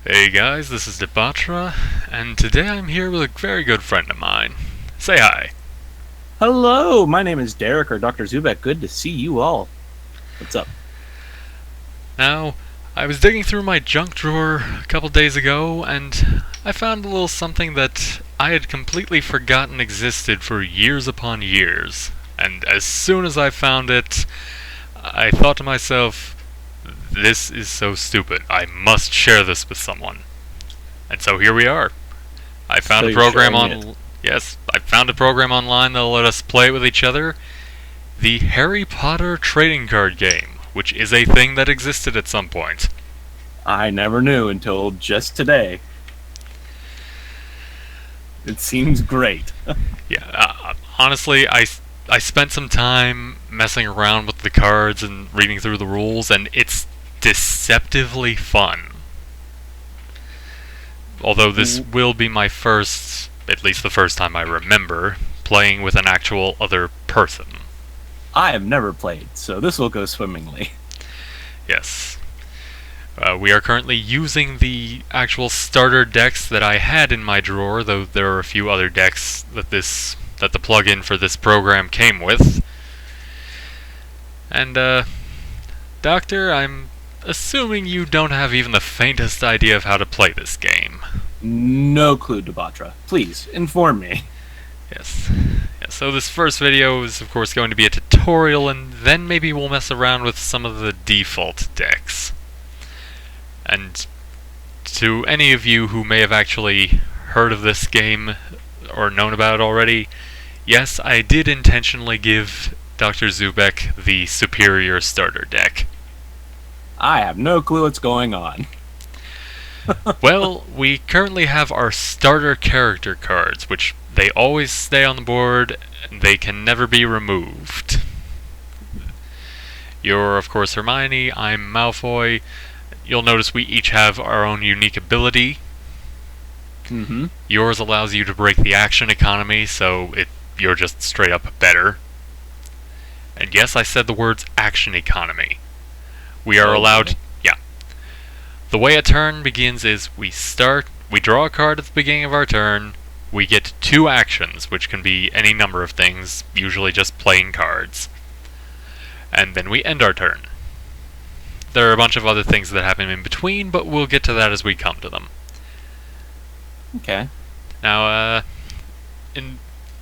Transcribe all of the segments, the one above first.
Hey guys, this is Debatra, and today I'm here with a very good friend of mine. Say hi. Hello, my name is Derek or DrZubek. Good to see you all. What's up? Now, I was digging through my junk drawer a couple days ago, and I found a little something that I had completely forgotten existed for years upon years. And as soon as I found it, I thought to myself, this is so stupid. I must share this with someone. And so here we are. I found So a you're program sharing it. on. Yes, I found a program online that'll let us play it with each other. The Harry Potter trading card game, which is a thing that existed at some point. I never knew until just today. It seems great. Yeah, honestly, I spent some time messing around with the cards and reading through the rules, and it's deceptively fun. Although this will be my first, at least the first time I remember, playing with an actual other person. I have never played, so this will go swimmingly. Yes. We are currently using the actual starter decks that I had in my drawer, though there are a few other decks that the plugin for this program came with. And Doctor, I'm assuming you don't have even the faintest idea of how to play this game. No clue, Debatra. Please, inform me. Yes. Yeah, so this first video is of course going to be a tutorial, and then maybe we'll mess around with some of the default decks. And to any of you who may have actually heard of this game or known about it already, yes, I did intentionally give DrZubek the superior starter deck. I have no clue what's going on. Well, we currently have our starter character cards, which they always stay on the board, and they can never be removed. You're, of course, Hermione, I'm Malfoy. You'll notice we each have our own unique ability. Mm-hmm. Yours allows you to break the action economy, so you're just straight up better. And yes, I said the words action economy. We are allowed... Yeah. The way a turn begins is we draw a card at the beginning of our turn, we get 2 actions, which can be any number of things, usually just playing cards. And then we end our turn. There are a bunch of other things that happen in between, but we'll get to that as we come to them. Okay. Now,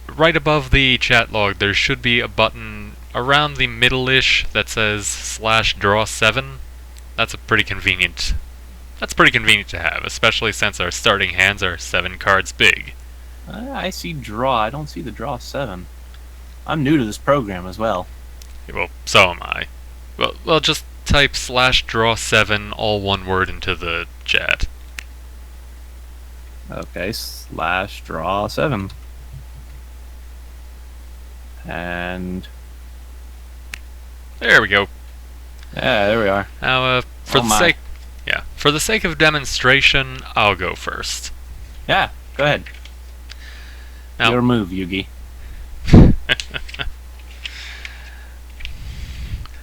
right above the chat log, there should be a button around the middle-ish that says /draw7. That's pretty convenient to have, especially since our starting hands are 7 cards big. I see draw. I don't see the draw 7. I'm new to this program as well. Well, so am I. Well, just type /draw7, all one word, into the chat. Okay, /draw 7. And... There we go. yeah, there we are. Now, for the sake of demonstration, I'll go first. Yeah, go ahead. Now, your move, Yugi.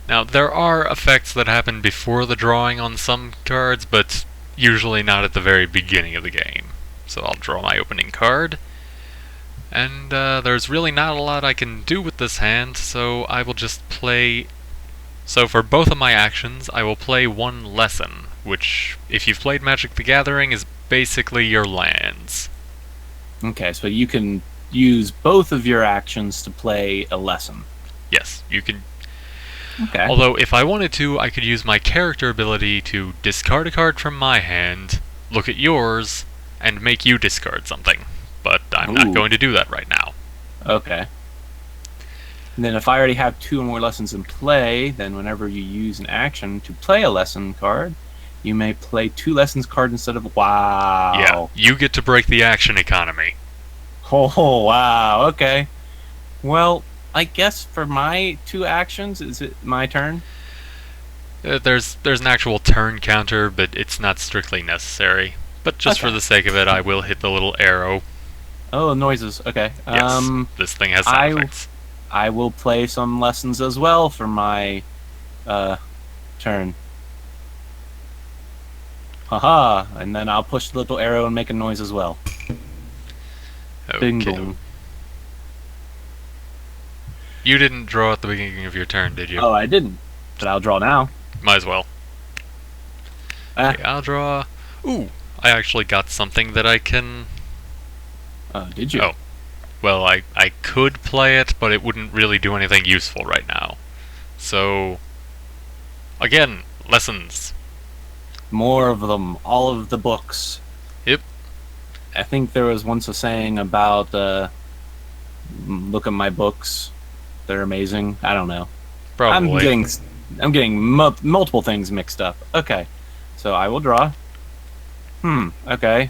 Now, there are effects that happen before the drawing on some cards, but usually not at the very beginning of the game. So I'll draw my opening card. And there's really not a lot I can do with this hand, so I will just play... So for both of my actions, I will play 1 lesson, which, if you've played Magic the Gathering, is basically your lands. Okay, so you can use both of your actions to play a lesson. Yes, you can. Okay. Although, if I wanted to, I could use my character ability to discard a card from my hand, look at yours, and make you discard something. But I'm not going to do that right now. Okay. And then if I already have 2 or more lessons in play, then whenever you use an action to play a lesson card, you may play 2 lessons cards instead of... wow. Yeah, you get to break the action economy. Oh, wow. Okay. Well, I guess for my 2 actions, is it my turn? There's an actual turn counter, but it's not strictly necessary. But just for the sake of it, I will hit the little arrow. Oh, noises. Okay. Yes, this thing has sound effects. I will play some lessons as well for my turn. Haha, and then I'll push the little arrow and make a noise as well. Bing Okay. boom. You didn't draw at the beginning of your turn, did you? Oh, I didn't. But I'll draw now. Might as well. Ah. Okay, I'll draw... Ooh, I actually got something that I can... Oh, did you? Oh. Well, I could play it, but it wouldn't really do anything useful right now. So... Again, lessons. More of them. All of the books. Yep. I think there was once a saying about, look at my books. They're amazing. I don't know. Probably. I'm getting multiple things mixed up. Okay. So I will draw. Okay.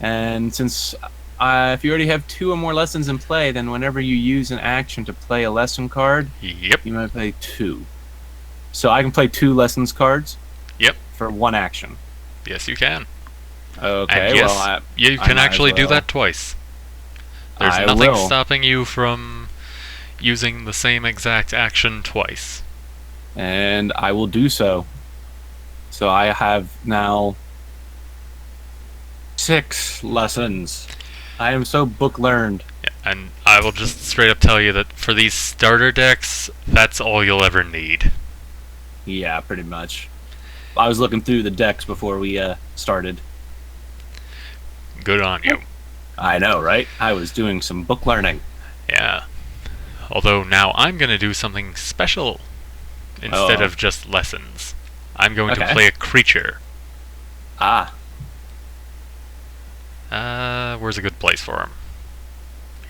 And since if you already have 2 or more lessons in play, then whenever you use an action to play a lesson card, Yep. you might play 2. So I can play 2 lessons cards? Yep. For 1 action. Yes, you can. Okay, And yes, well, you I can might actually as do well. that twice. There's I nothing will. stopping you from using the same exact action twice. And I will do so. So I have now 6 lessons. I am so book learned. Yeah, and I will just straight up tell you that for these starter decks, that's all you'll ever need. Yeah, pretty much. I was looking through the decks before we started. Good on you. I know, right? I was doing some book learning. Yeah. Although now I'm going to do something special instead Oh. of just lessons. I'm going to Okay. play a creature. Ah, Where's a good place for him?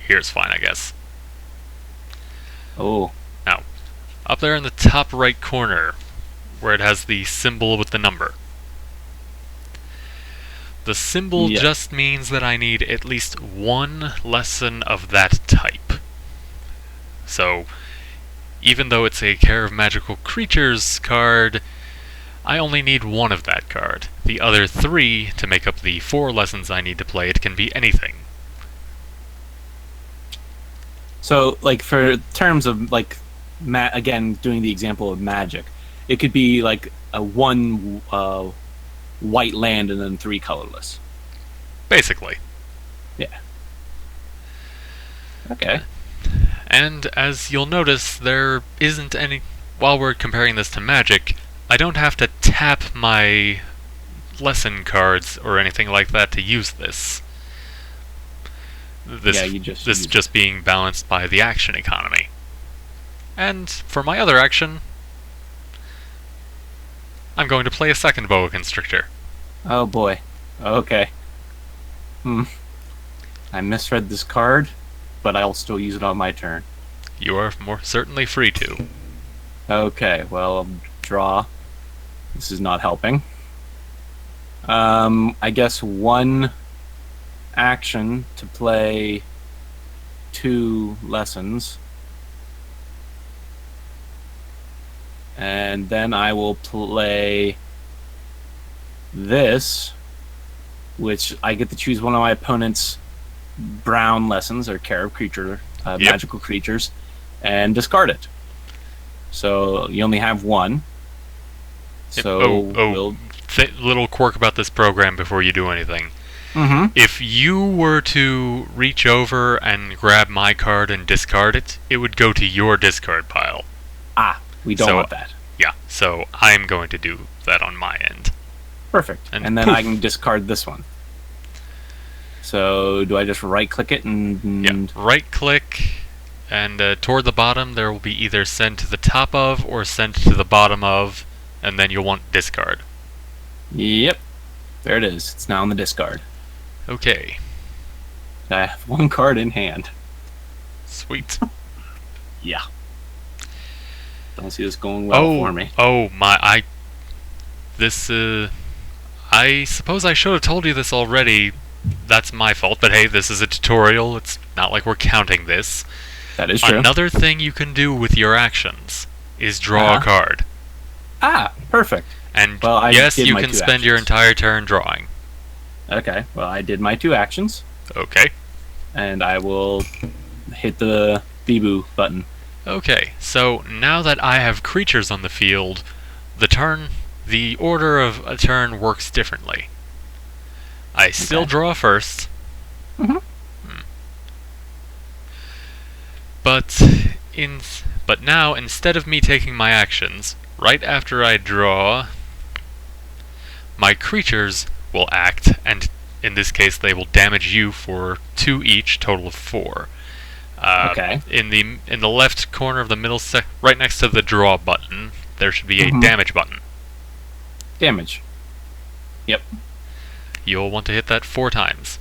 Here's fine, I guess. oh, Now, up there in the top right corner, where it has the symbol with the number. The symbol Yeah. just means that I need at least 1 lesson of that type. So, even though it's a Care of Magical Creatures card, I only need 1 of that card. The other 3, to make up the 4 lessons I need to play, it can be anything. So, like, for terms of, like, again, doing the example of magic, it could be, like, a 1 white land and then 3 colorless. Basically. Yeah. Okay. And as you'll notice, there isn't any... While we're comparing this to Magic, I don't have to tap my lesson cards or anything like that to use this. This, Yeah, you just this use it. just being balanced by the action economy. And for my other action, I'm going to play a second Boa Constrictor. Oh boy. Okay. I misread this card, but I'll still use it on my turn. You are more certainly free to. Okay, well, I'll draw. This is not helping. I guess 1 action to play 2 lessons. And then I will play this, which I get to choose one of my opponent's brown lessons, or Care of Creature, Yep. magical creatures, and discard it. So you only have 1. Yep. So Oh. Little quirk about this program before you do anything. Mm-hmm. If you were to reach over and grab my card and discard it, it would go to your discard pile. We don't So- want that. Yeah, so I'm going to do that on my end. Perfect. And And then poof. I can discard this one. So do I just right-click it and... Yeah, right click, and toward the bottom there will be either send to the top of or send to the bottom of, and then you'll want discard. Yep. There it is. It's now in the discard. Okay, I have 1 card in hand. sweet. Yeah. Don't see this going well for me. I suppose I should have told you this already. That's my fault, but hey, this is a tutorial. It's not like we're counting this. That is true. Another thing you can do with your actions is draw a Uh-huh. card. Perfect. And Well, I yes, did you my can 2 spend your actions. entire turn drawing. Okay, well, I did my 2 actions, Okay. and I will hit the Beboo button. Okay, so now that I have creatures on the field, the the order of a turn works differently. I still draw first. Mm-hmm. But now, instead of me taking my actions, right after I draw, my creatures will act, and in this case they will damage you for 2 each, total of 4. Okay. In the left corner of the middle right next to the draw button, there should be a damage button. Damage. Yep. You'll want to hit that 4 times.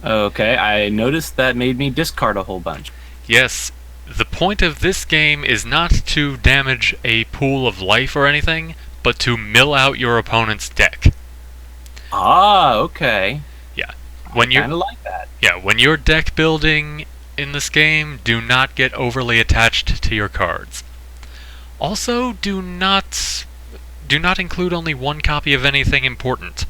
Okay, I noticed that made me discard a whole bunch. Yes, the point of this game is not to damage a pool of life or anything, but to mill out your opponent's deck. Ah, okay. Yeah. I kind of like that. Yeah, when you're deck building in this game, do not get overly attached to your cards. Also, do not include only 1 copy of anything important.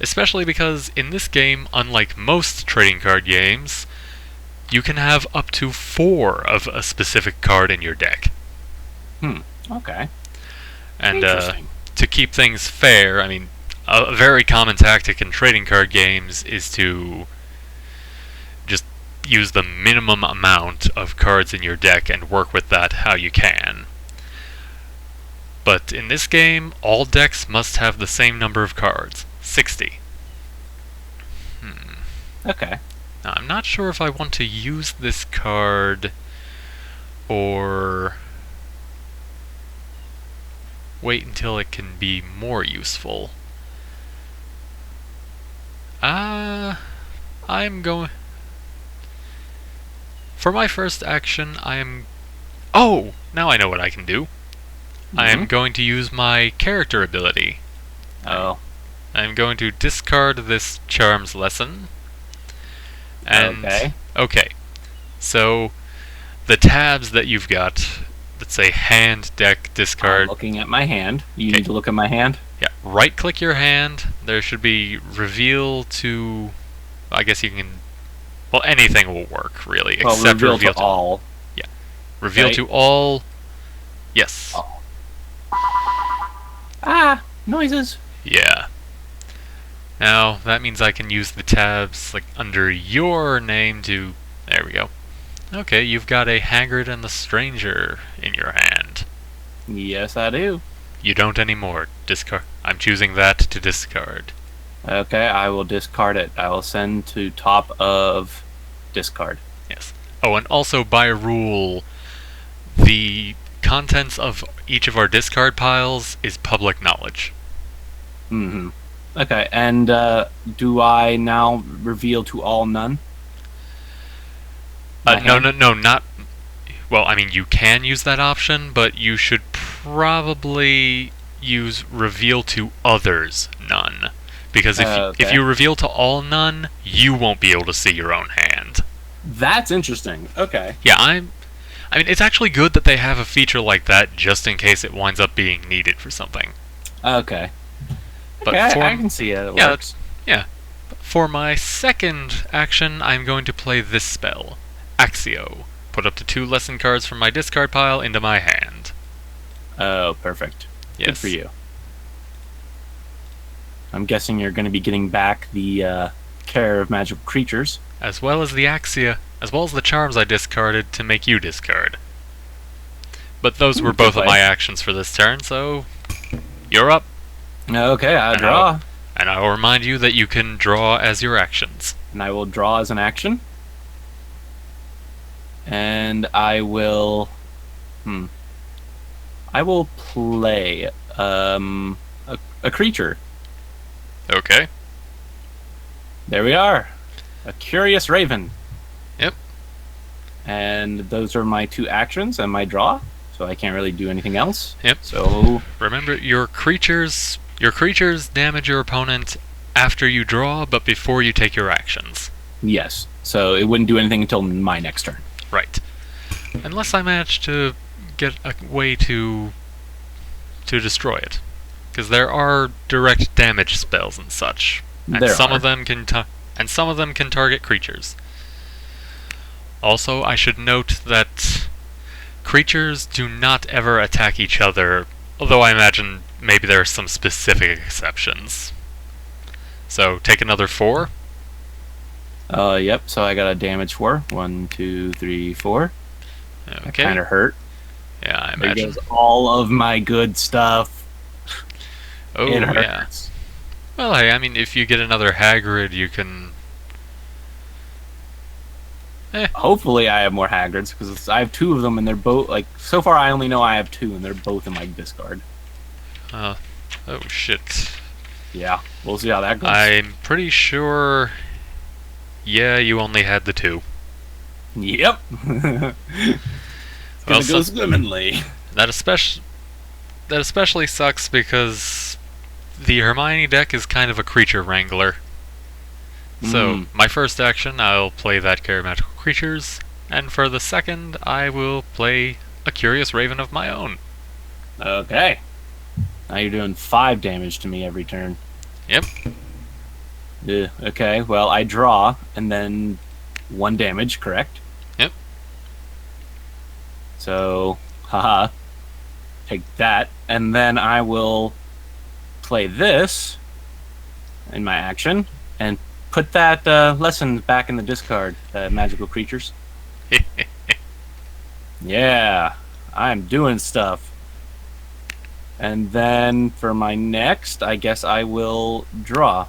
Especially because in this game, unlike most trading card games, you can have up to 4 of a specific card in your deck. Okay. And to keep things fair, I mean, a very common tactic in trading card games is to just use the minimum amount of cards in your deck and work with that how you can. But in this game, all decks must have the same number of cards. 60. Okay. Now, I'm not sure if I want to use this card or wait until it can be more useful. I'm going... For my first action, Oh! Now I know what I can do. I am going to use my character ability. Oh. I'm going to discard this Charms Lesson. And okay. So the tabs that you've got, let's say hand, deck, discard. I'm looking at my hand. You need to look at my hand? Yeah. Right click your hand. There should be reveal to... I guess you can... Well, anything will work, really. Except reveal to all. Yeah. Reveal to all. Yes. Oh. Ah! Noises! Yeah. Now, that means I can use the tabs, like, under your name to... There we go. Okay, you've got a Haggard and the Stranger in your hand. Yes, I do. You don't anymore. Discard. I'm choosing that to discard. Okay, I will discard it. I will send to top of discard. Yes. Oh, and also by rule, the contents of each of our discard piles is public knowledge. Mm-hmm. Okay, and do I now reveal to all none? No, not... Well, I mean, you can use that option, but you should probably use reveal to others none. Because if you reveal to all none, you won't be able to see your own hand. That's interesting. Okay. Yeah, I mean, it's actually good that they have a feature like that just in case it winds up being needed for something. Okay. But okay, I can see it. It works. Yeah. For my second action, I'm going to play this spell, Axio. Put up to 2 lesson cards from my discard pile into my hand. Oh, perfect. Yes. Good for you. I'm guessing you're going to be getting back the care of magical creatures. As well as the Axia, as well as the charms I discarded to make you discard. But those were both of my actions for this turn, so you're up. Okay, I draw. And I will remind you that you can draw as your actions. And I will draw as an action. And I will... I will play a creature. Okay. There we are. A Curious Raven. Yep. And those are my 2 actions and my draw. So I can't really do anything else. Yep. So remember, your creatures damage your opponent after you draw, but before you take your actions. Yes. So it wouldn't do anything until my next turn. Right. Unless I manage to get a way to destroy it. Because there are direct damage spells and such. And some of them can target creatures. Also, I should note that creatures do not ever attack each other, although I imagine maybe there are some specific exceptions. So take another 4. Yep. So I got a damage 4. 1, 2, 3, 4. Okay. That kind of hurt. Yeah, I There imagine. goes all of my good stuff. Oh, It yeah. hurts. Well, hey, I mean, if you get another Hagrid, you can... Hopefully I have more Hagrids, because I have 2 of them, and they're both, like, so far I only know I have 2, and they're both in my discard. Oh, shit. Yeah, we'll see how that goes. I'm pretty sure... Yeah, you only had the 2. Yep. It's gonna go swimmingly. That especially sucks because the Hermione deck is kind of a creature wrangler. So, my first action, I'll play that Care Magical Creatures, and for the second, I will play a Curious Raven of my own. Okay. Now you're doing 5 damage to me every turn. Yep. Okay, well, I draw, and then 1 damage, correct? Yep. So, haha. Take that, and then I will play this in my action, and put that lesson back in the discard, Magical Creatures. Yeah, I'm doing stuff. And then for my next, I guess I will draw.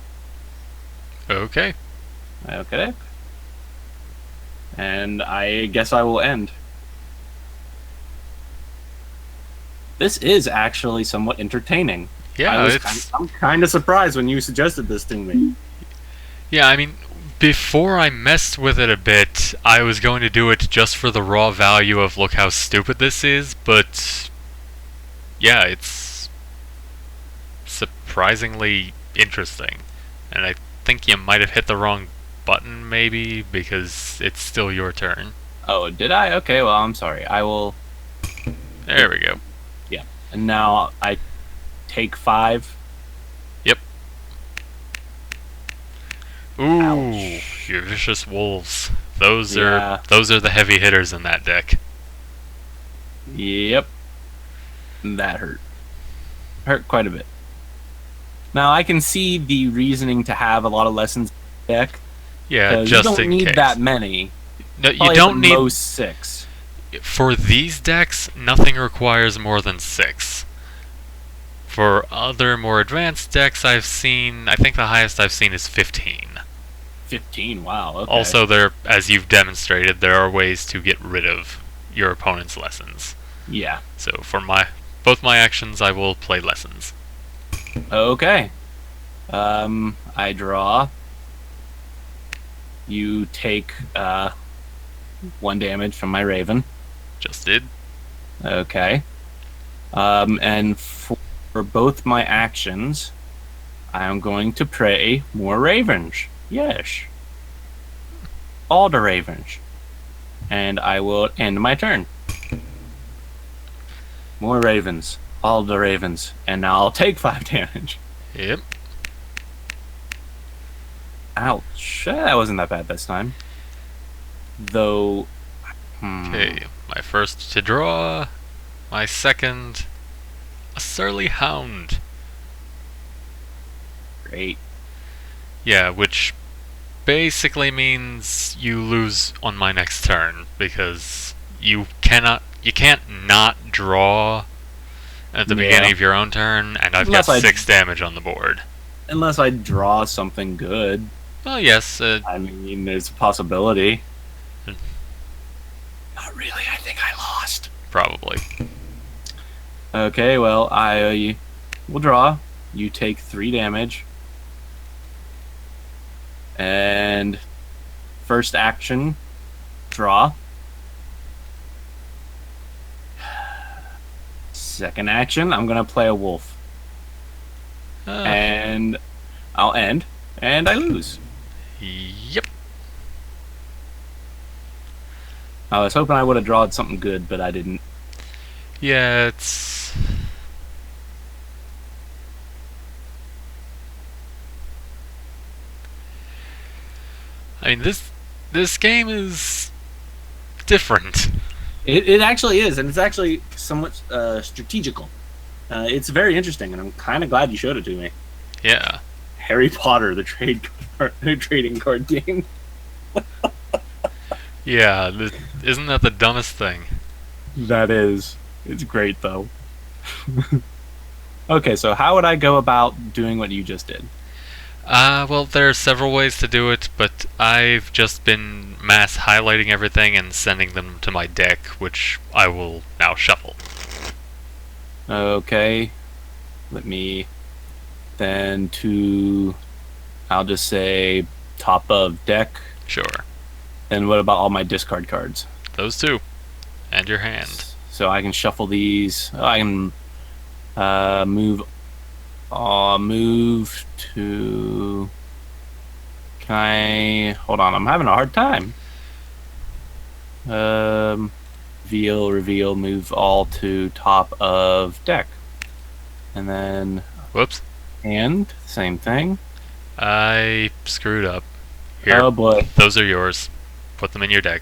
Okay. Okay. And I guess I will end. This is actually somewhat entertaining. Yeah, I'm kind of surprised when you suggested this to me. Yeah, I mean, before I messed with it a bit, I was going to do it just for the raw value of look how stupid this is, but... Yeah, it's... surprisingly interesting. And I think you might have hit the wrong button, maybe, because it's still your turn. Oh, did I? Okay, well, I'm sorry. I will... There we go. Yeah. And now I take 5. Yep. Ooh, Ouch. your Vicious Wolves. Those Yeah. are the heavy hitters in that deck. Yep. That hurt. Hurt quite a bit. Now, I can see the reasoning to have a lot of lessons in the deck. Yeah, just you don't in need case. that many. No, you Probably don't at the need... most 6. For these decks, nothing requires more than 6. For other more advanced decks I've seen, I think the highest I've seen is 15. 15, wow, okay. Also, as you've demonstrated, there are ways to get rid of your opponent's lessons. Yeah. So for both my actions, I will play lessons. Okay. I draw. You take 1 damage from my Raven. Just did. Okay. And for both my actions, I am going to play more Ravens. Yes. All the Ravens. And I will end my turn. More Ravens. All the Ravens. And now I'll take 5 damage. Yep. Ouch. That wasn't that bad this time. Though... Okay, my first to draw. My second, a Surly Hound. Great. Yeah, which basically means you lose on my next turn, because you can't not draw at the beginning of your own turn, and I've got 6 damage on the board. Unless I draw something good. Well, yes. I mean, there's a possibility. Not really, I think I lost. Probably. Okay, well, I will draw. You take 3 damage. And first action, draw. Second action, I'm going to play a wolf. And I'll end, and I lose. Yep. I was hoping I would have drawn something good, but I didn't. Yeah, it's... I mean, this game is different. It actually is, and it's actually somewhat strategical. It's very interesting, and I'm kind of glad you showed it to me. Yeah. Harry Potter, the trading card game. Yeah, isn't that the dumbest thing? That is. It's great, though. Okay, so how would I go about doing what you just did? Well, there are several ways to do it, but I've just been mass highlighting everything and sending them to my deck, which I will now shuffle. Okay, let me then I'll just say top of deck. Sure. Then what about all my discard cards? Those two. And your hand. So I can shuffle these. I can move to. Can I hold on? I'm having a hard time. Reveal, move all to top of deck, and then Whoops. hand, same thing. I screwed up. Here. Oh boy. Those are yours. Put them in your deck.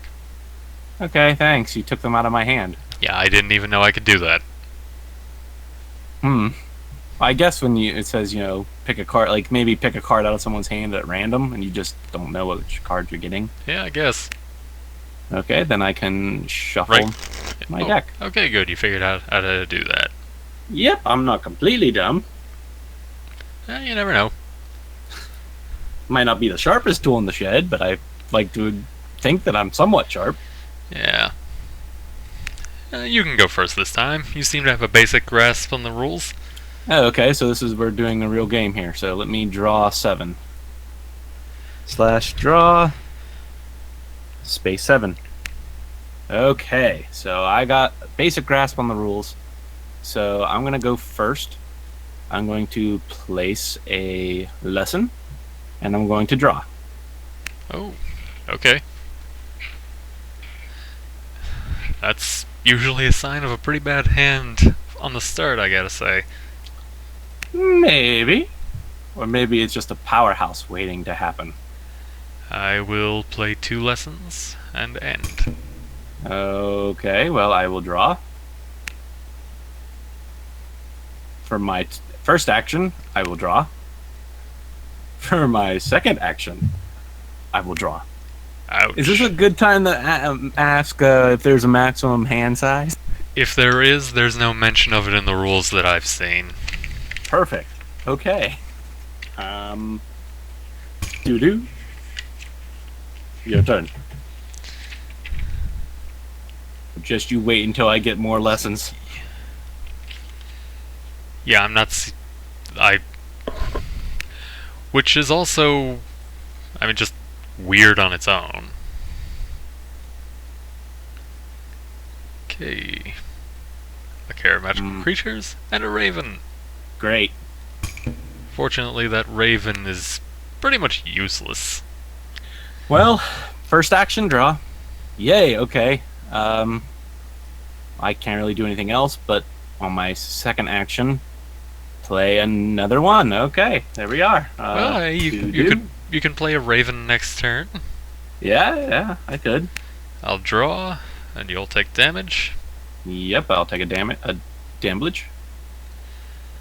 Okay, thanks. You took them out of my hand. Yeah, I didn't even know I could do that. I guess when it says, pick a card, like maybe pick a card out of someone's hand at random, and you just don't know which card you're getting. Yeah, I guess. Okay, then I can shuffle my deck. Okay, good. You figured out how to do that. Yep, I'm not completely dumb. You never know. Might not be the sharpest tool in the shed, but I like to think that I'm somewhat sharp. Yeah. You can go first this time. You seem to have a basic grasp on the rules. Oh, okay, so we're doing a real game here. So let me draw 7. /draw space 7. Okay, so I got a basic grasp on the rules. So I'm going to go first. I'm going to place a lesson, and I'm going to draw. Oh, okay. That's usually a sign of a pretty bad hand on the start, I gotta say. Maybe. Or maybe it's just a powerhouse waiting to happen. I will play 2 lessons and end. Okay, well, I will draw. For my first action, I will draw. For my second action, I will draw. Ouch. Is this a good time to ask if there's a maximum hand size? If there is, there's no mention of it in the rules that I've seen. Perfect. Okay. Doo-doo. Your turn. Just you wait until I get more lessons. Yeah, I'm not... Which is also... just weird on its own. Okay. A care of magical creatures and a raven. Great. Fortunately, that raven is pretty much useless. Well, first action, draw. Yay, okay. I can't really do anything else, but on my second action, play another one. Okay, there we are. Well, you can play a raven next turn. Yeah, I could. I'll draw, and you'll take damage. Yep, I'll take a damage.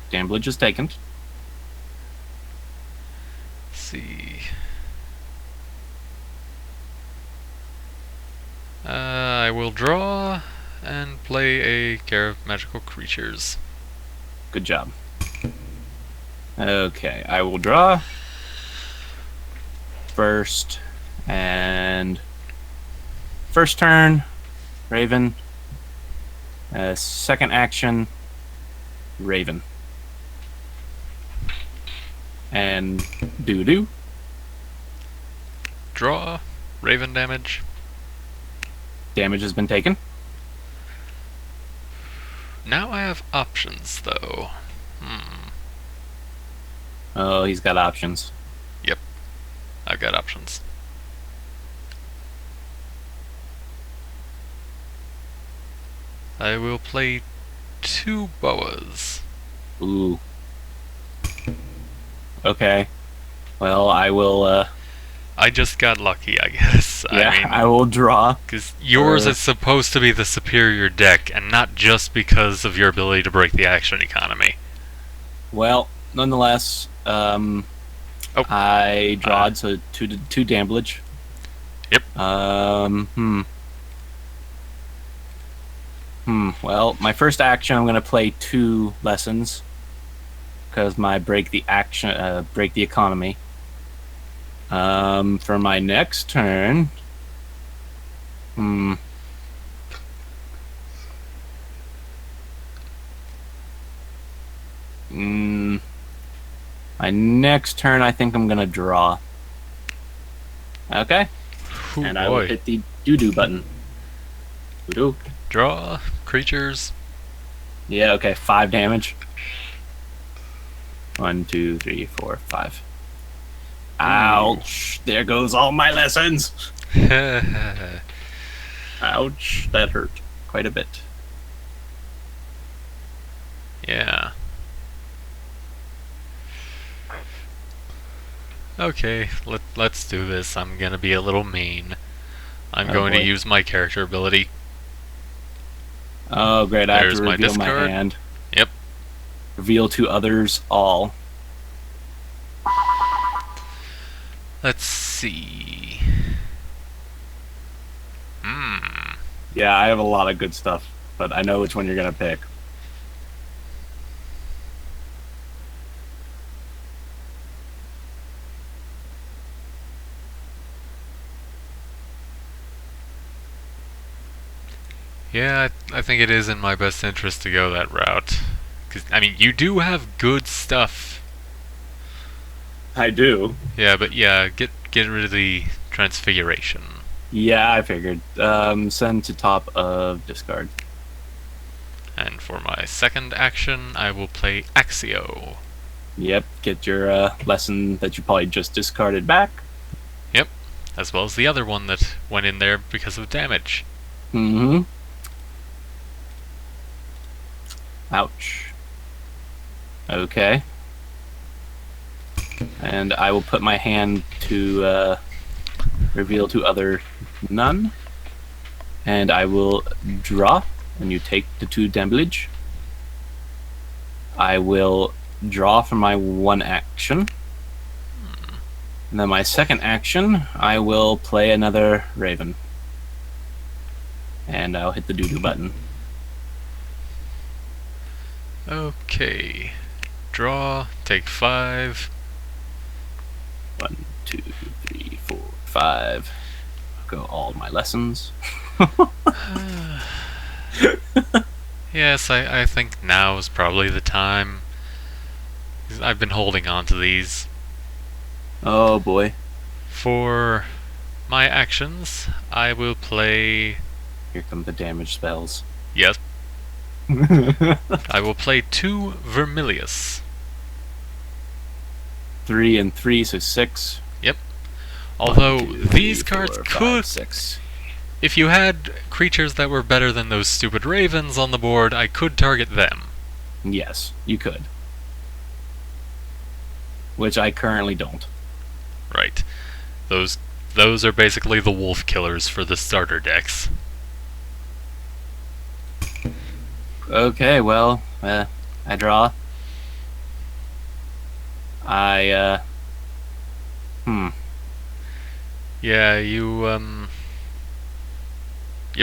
Damage is taken. Let's see. I will draw and play a care of magical creatures. Good job. Okay, I will draw first, and first turn, Raven. Second action, Raven. And doo-doo. Draw, raven damage. Damage has been taken. Now I have options, though. Oh, he's got options. Yep, I've got options. I will play 2 boas. Ooh. Okay. Well, I will, I just got lucky, I guess. this. Yeah, I mean, I will draw. because yours is supposed to be the superior deck, and not just because of your ability to break the action economy. Well, nonetheless, Oh. I drawed, so two damage. Yep. Well, my first action, I'm going to play 2 lessons. Because my break the economy. For my next turn... My next turn, I think I'm going to draw. Okay? Ooh, and I will hit the doo-doo button. Doo-doo. Draw creatures. Yeah, okay, 5 damage. 1, 2, 3, 4, 5. Ouch! There goes all my lessons! Ouch, that hurt quite a bit. Yeah. Okay, let's do this. I'm gonna be a little mean. I'm going to use my character ability. Oh, great, I have There's to reveal my discard. hand. Yep. Reveal to others all. Let's see. Yeah, I have a lot of good stuff, but I know which one you're gonna pick. Yeah, I think it is in my best interest to go that route. Because, I mean, you do have good stuff. I do. Yeah, but yeah, get rid of the transfiguration. Yeah, I figured. Send to top of discard. And for my second action, I will play Axio. Yep, get your lesson that you probably just discarded back. Yep, as well as the other one that went in there because of damage. Mm-hmm. Ouch. Okay. And I will put my hand to reveal to other none. And I will draw, and you take the 2 damage. I will draw for my 1 action. And then my second action, I will play another Raven. And I'll hit the doo-doo button. Okay. Draw, take 5. 1, 2, 3, 4, 5. Go all my lessons. Yes, I think now is probably the time. I've been holding on to these. Oh boy. For my actions, I will play... Here come the damage spells. Yes. I will play 2 Vermilius. 3 and 3, so 6. Yep. Although 1, 2, these 3, cards 4, could... 5, 6. If you had creatures that were better than those stupid ravens on the board, I could target them. Yes, you could. Which I currently don't. Right. Those are basically the wolf killers for the starter decks. Okay, well, I draw. Yeah, you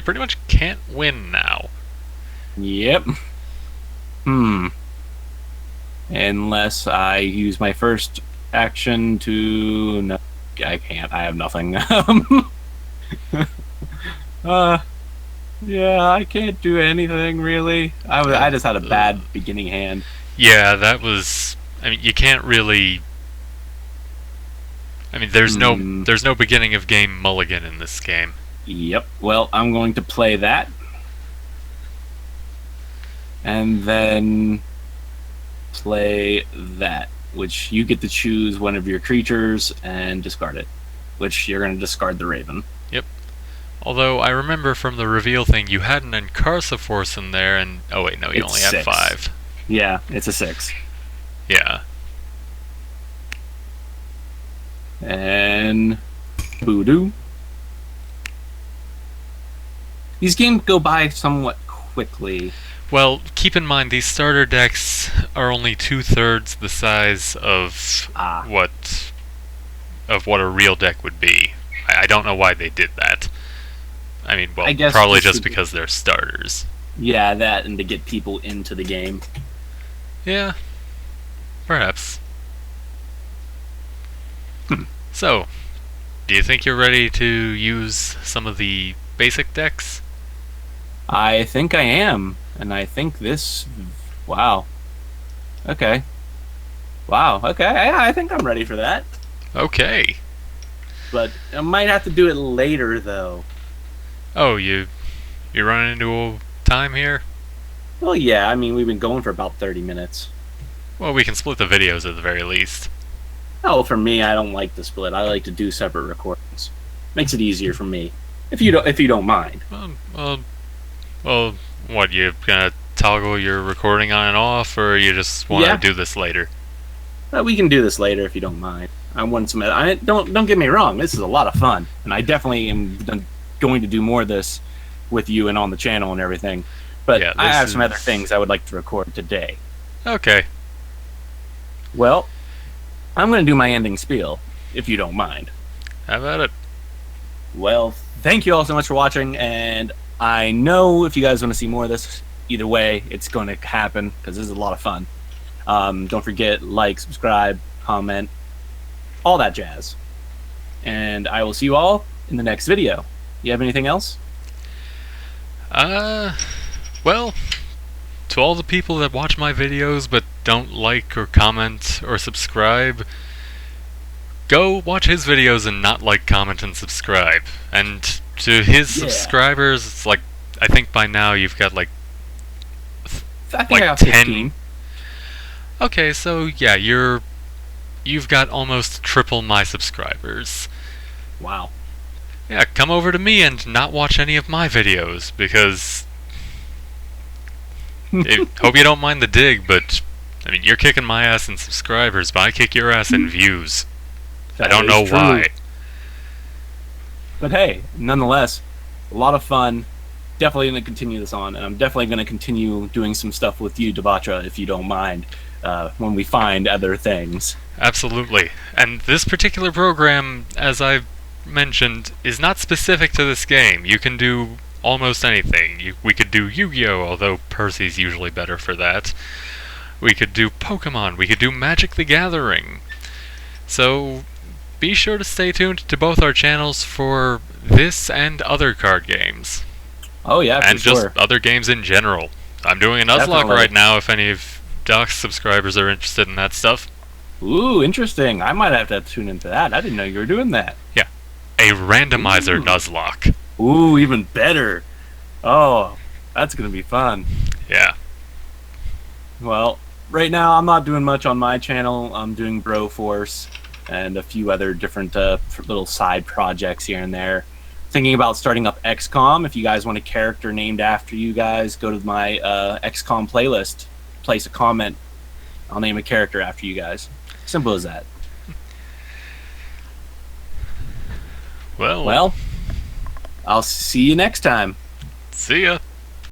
pretty much can't win now. Yep. Unless I use my first action to... No, I can't. I have nothing. Yeah, I can't do anything, really. I just had a bad beginning hand. Yeah, that was... I mean, you can't really... I mean, there's no beginning of game mulligan in this game. Yep. Well, I'm going to play that. And then play that, which you get to choose one of your creatures and discard it, which you're going to discard the Raven. Yep. Although, I remember from the reveal thing, you had an Encarsa Force in there, and... Oh wait, no, you only had 5. Yeah, it's a 6. Yeah. And... Voodoo. These games go by somewhat quickly. Well, keep in mind these starter decks are only 2/3 the size of what a real deck would be. I don't know why they did that. I mean, well, I guess probably just because they're starters. Yeah, that and to get people into the game. Yeah, perhaps. So, do you think you're ready to use some of the basic decks? I think I am, and I think this... Wow. Okay. Wow, okay, I think I'm ready for that. Okay. But I might have to do it later, though. Oh, you running into time here? Well, yeah, I mean, we've been going for about 30 minutes. Well, we can split the videos at the very least. Oh, for me, I don't like to split. I like to do separate recordings. Makes it easier for me. If you don't mind. Well, what, you gonna toggle your recording on and off, or you just want to do this later? We can do this later if you don't mind. I want some. Don't get me wrong. This is a lot of fun, and I definitely am going to do more of this with you and on the channel and everything. But yeah, I have some other things I would like to record today. Okay. Well, I'm going to do my ending spiel, if you don't mind. How about it? Well, thank you all so much for watching, and I know if you guys want to see more of this, either way, it's going to happen, because this is a lot of fun. Don't forget, like, subscribe, comment, all that jazz. And I will see you all in the next video. You have anything else? Well, to all the people that watch my videos but don't like or comment or subscribe, go watch his videos and not like, comment, and subscribe. And to his subscribers, it's like, I think by now you've got like I have 10. Okay, so yeah, you've got almost triple my subscribers. Wow. Yeah, come over to me and not watch any of my videos, because hope you don't mind the dig, but I mean, you're kicking my ass in subscribers, but I kick your ass in views. I don't know why. But hey, nonetheless, a lot of fun. Definitely going to continue this on, and I'm definitely going to continue doing some stuff with you, Debatra, if you don't mind, when we find other things. Absolutely. And this particular program, as I've mentioned, is not specific to this game. You can do almost anything. We could do Yu-Gi-Oh!, although Percy's usually better for that. We could do Pokemon. We could do Magic the Gathering. So be sure to stay tuned to both our channels for this and other card games. Oh yeah, for sure. And just other games in general. I'm doing a Nuzlocke right now if any of Doc's subscribers are interested in that stuff. Ooh, interesting. I might have to tune into that. I didn't know you were doing that. Yeah. A randomizer Nuzlocke. Ooh, even better. Oh, that's going to be fun. Yeah. Well, right now I'm not doing much on my channel. I'm doing Broforce and a few other different little side projects here and there. Thinking about starting up XCOM. If you guys want a character named after you guys, go to my XCOM playlist. Place a comment. I'll name a character after you guys. Simple as that. Well, I'll see you next time. See ya.